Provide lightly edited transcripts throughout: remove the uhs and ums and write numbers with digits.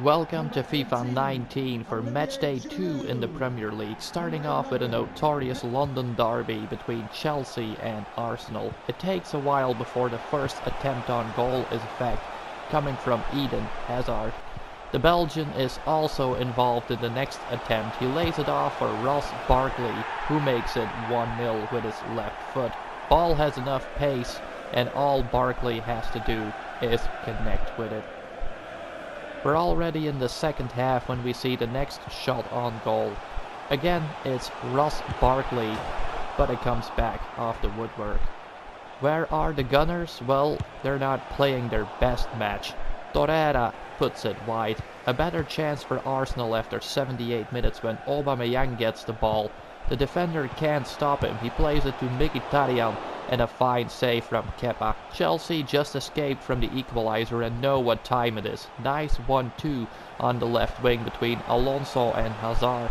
Welcome to FIFA 19 for matchday 2 in the Premier League, starting off with a notorious London derby between Chelsea and Arsenal. It takes a while before the first attempt on goal is a fact, coming from Eden Hazard. The Belgian is also involved in the next attempt. He lays it off for Ross Barkley, who makes it 1-0 with his left foot. Ball has enough pace, and all Barkley has to do is connect with it. We're already in the second half when we see the next shot on goal. Again, it's Ross Barkley, but it comes back off the woodwork. Where are the Gunners? Well, they're not playing their best match. Torreira puts it wide. A better chance for Arsenal after 78 minutes when Aubameyang gets the ball. The defender can't stop him. He plays it to Mkhitaryan and a fine save from Kepa. Chelsea just escaped from the equalizer and know what time it is. Nice 1-2 on the left wing between Alonso and Hazard.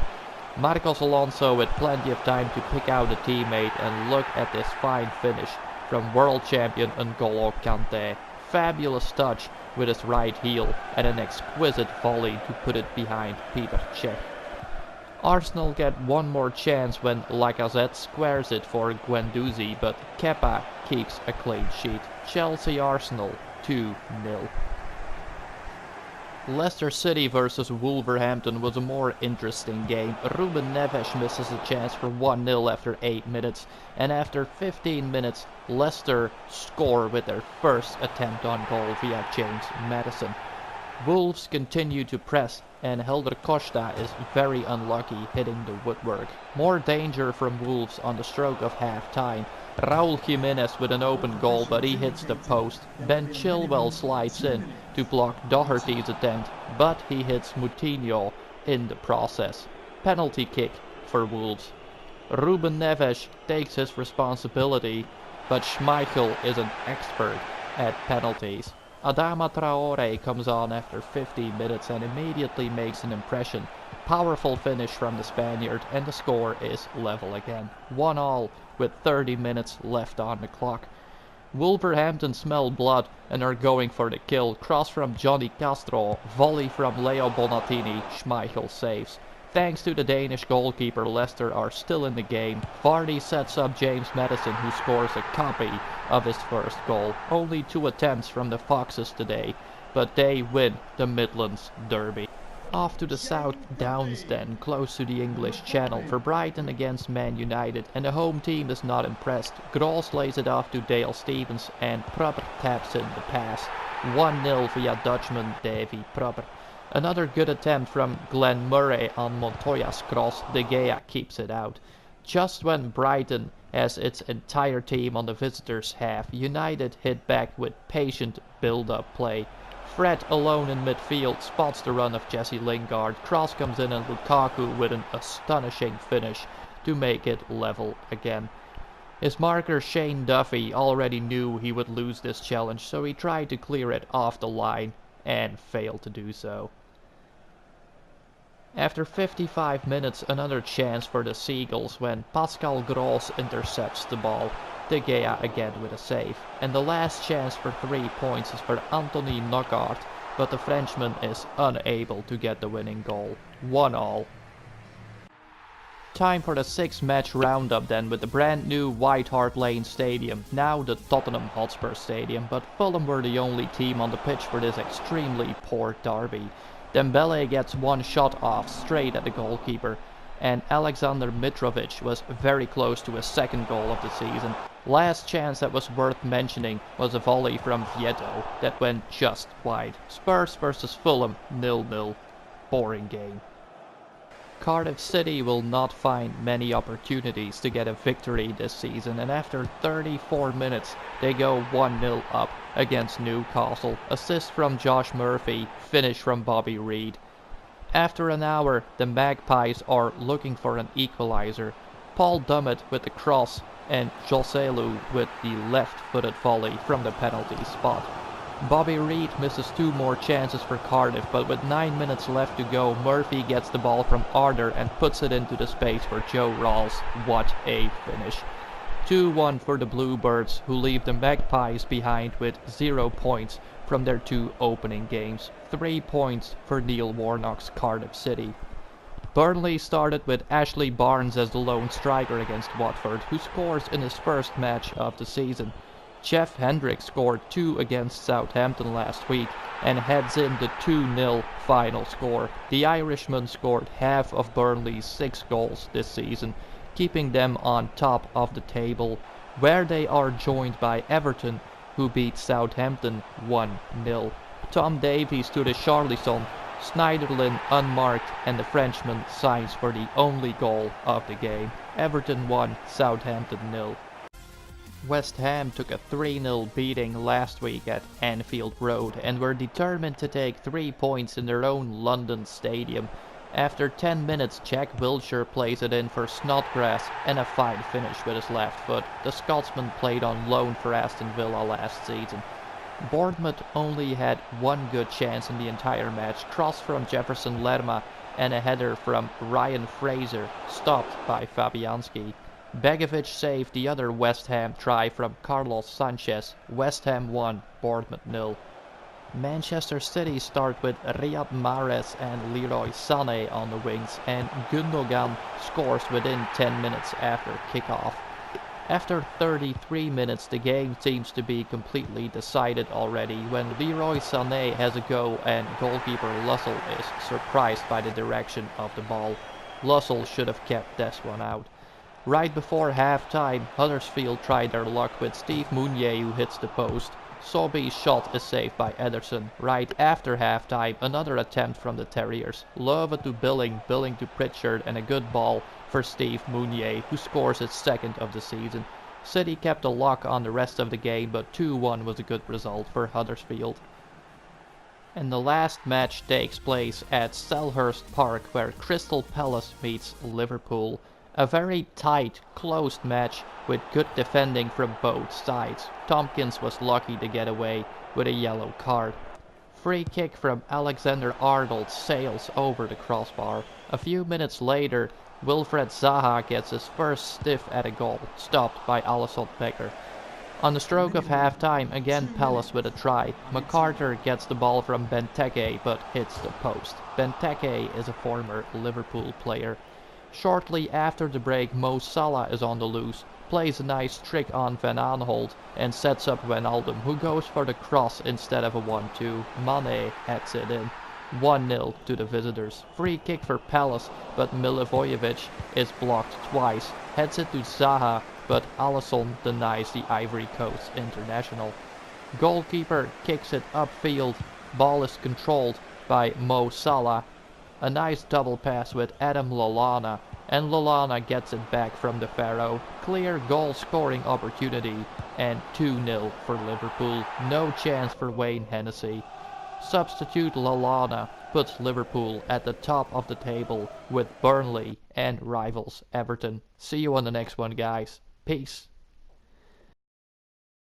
Marcos Alonso with plenty of time to pick out a teammate, and look at this fine finish from world champion N'Golo Kante. Fabulous touch with his right heel and an exquisite volley to put it behind Peter Cech. Arsenal get one more chance when Lacazette squares it for Guendouzi, but Kepa keeps a clean sheet. Chelsea-Arsenal 2-0. Leicester City versus Wolverhampton was a more interesting game. Ruben Neves misses a chance for 1-0 after 8 minutes, and after 15 minutes Leicester score with their first attempt on goal via James Maddison. Wolves continue to press, and Helder Costa is very unlucky hitting the woodwork. More danger from Wolves on the stroke of half-time. Raul Jimenez with an open goal, but he hits the post. Ben Chilwell slides in to block Doherty's attempt, but he hits Moutinho in the process. Penalty kick for Wolves. Ruben Neves takes his responsibility, but Schmeichel is an expert at penalties. Adama Traore comes on after 15 minutes and immediately makes an impression. Powerful finish from the Spaniard, and the score is level again. 1-1 with 30 minutes left on the clock. Wolverhampton smell blood and are going for the kill. Cross from Johnny Castro, volley from Leo Bonatini, Schmeichel saves. Thanks to the Danish goalkeeper, Leicester are still in the game. Vardy sets up James Maddison, who scores a copy of his first goal. Only 2 attempts from the Foxes today, but they win the Midlands derby. Off to the South Downs then, close to the English Channel, for Brighton against Man Utd, and the home team is not impressed. Gross lays it off to Dale Stephens, and Prupper taps in the pass. 1-0 via Dutchman Davy Prupper. Another good attempt from Glenn Murray on Montoya's cross. De Gea keeps it out. Just when Brighton has its entire team on the visitors' half, United hit back with patient build-up play. Fred alone in midfield spots the run of Jesse Lingard. Cross comes in and Lukaku with an astonishing finish to make it level again. His marker Shane Duffy already knew he would lose this challenge, so he tried to clear it off the line and failed to do so. After 55 minutes, another chance for the Seagulls when Pascal Gross intercepts the ball. De Gea again with a save. And the last chance for 3 points is for Anthony Knockaert, but the Frenchman is unable to get the winning goal. 1-1. Time for the 6-match roundup then, with the brand new White Hart Lane Stadium, now the Tottenham Hotspur Stadium, but Fulham were the only team on the pitch for this extremely poor derby. Dembele gets one shot off straight at the goalkeeper, and Alexander Mitrovic was very close to his second goal of the season. Last chance that was worth mentioning was a volley from Vieto that went just wide. Spurs versus Fulham 0-0. Boring game. Cardiff City will not find many opportunities to get a victory this season, and after 34 minutes they go 1-0 up against Newcastle. Assist from Josh Murphy, finish from Bobby Reed. After an hour, the Magpies are looking for an equalizer. Paul Dummett with the cross and Joselu with the left-footed volley from the penalty spot. Bobby Reed misses 2 more chances for Cardiff, but with 9 minutes left to go, Murphy gets the ball from Arder and puts it into the space for Joe Rawls. What a finish. 2-1 for the Bluebirds, who leave the Magpies behind with 0 points from their 2 opening games. 3 points for Neil Warnock's Cardiff City. Burnley started with Ashley Barnes as the lone striker against Watford, who scores in his first match of the season. Jeff Hendrick scored 2 against Southampton last week and heads in the 2-0 final score. The Irishman scored half of Burnley's 6 goals this season, keeping them on top of the table, where they are joined by Everton, who beat Southampton 1-0. Tom Davies to the Charlison, Schneiderlin unmarked, and the Frenchman signs for the only goal of the game. Everton 1, Southampton 0. West Ham took a 3-0 beating last week at Anfield Road and were determined to take 3 points in their own London stadium. After 10 minutes, Jack Wilshere plays it in for Snodgrass and a fine finish with his left foot. The Scotsman played on loan for Aston Villa last season. Bournemouth only had 1 good chance in the entire match, cross from Jefferson Lerma and a header from Ryan Fraser, stopped by Fabianski. Begovic saved the other West Ham try from Carlos Sanchez. West Ham 1, Bournemouth 0. Manchester City start with Riyad Mahrez and Leroy Sané on the wings, and Gundogan scores within 10 minutes after kickoff. After 33 minutes, the game seems to be completely decided already when Leroy Sané has a go and goalkeeper Lussell is surprised by the direction of the ball. Lussell should have kept this one out. Right before half-time, Huddersfield tried their luck with Steve Mounier, who hits the post. Sobby's shot is saved by Ederson. Right after half-time, another attempt from the Terriers. Love to Billing, Billing to Pritchard, and a good ball for Steve Mounier, who scores his 2nd of the season. City kept a lock on the rest of the game, but 2-1 was a good result for Huddersfield. And the last match takes place at Selhurst Park, where Crystal Palace meets Liverpool. A very tight, closed match with good defending from both sides. Tompkins was lucky to get away with a yellow card. Free kick from Alexander-Arnold sails over the crossbar. A few minutes later, Wilfred Zaha gets his first sniff at a goal, stopped by Alisson Becker. On the stroke of half-time, again Palace with a try. McCarter gets the ball from Benteke but hits the post. Benteke is a former Liverpool player. Shortly after the break, Mo Salah is on the loose, plays a nice trick on Van Aanholt and sets up Wijnaldum, who goes for the cross instead of a 1-2. Mane heads it in. 1-0 to the visitors. Free kick for Palace, but Milivojevic is blocked twice. Heads it to Zaha, but Alisson denies the Ivory Coast international. Goalkeeper kicks it upfield. Ball is controlled by Mo Salah. A nice double pass with Adam Lallana, and Lallana gets it back from the Pharaoh. Clear goal scoring opportunity, and 2-0 for Liverpool. No chance for Wayne Hennessy. Substitute Lallana puts Liverpool at the top of the table with Burnley and rivals Everton. See you on the next one, guys. Peace.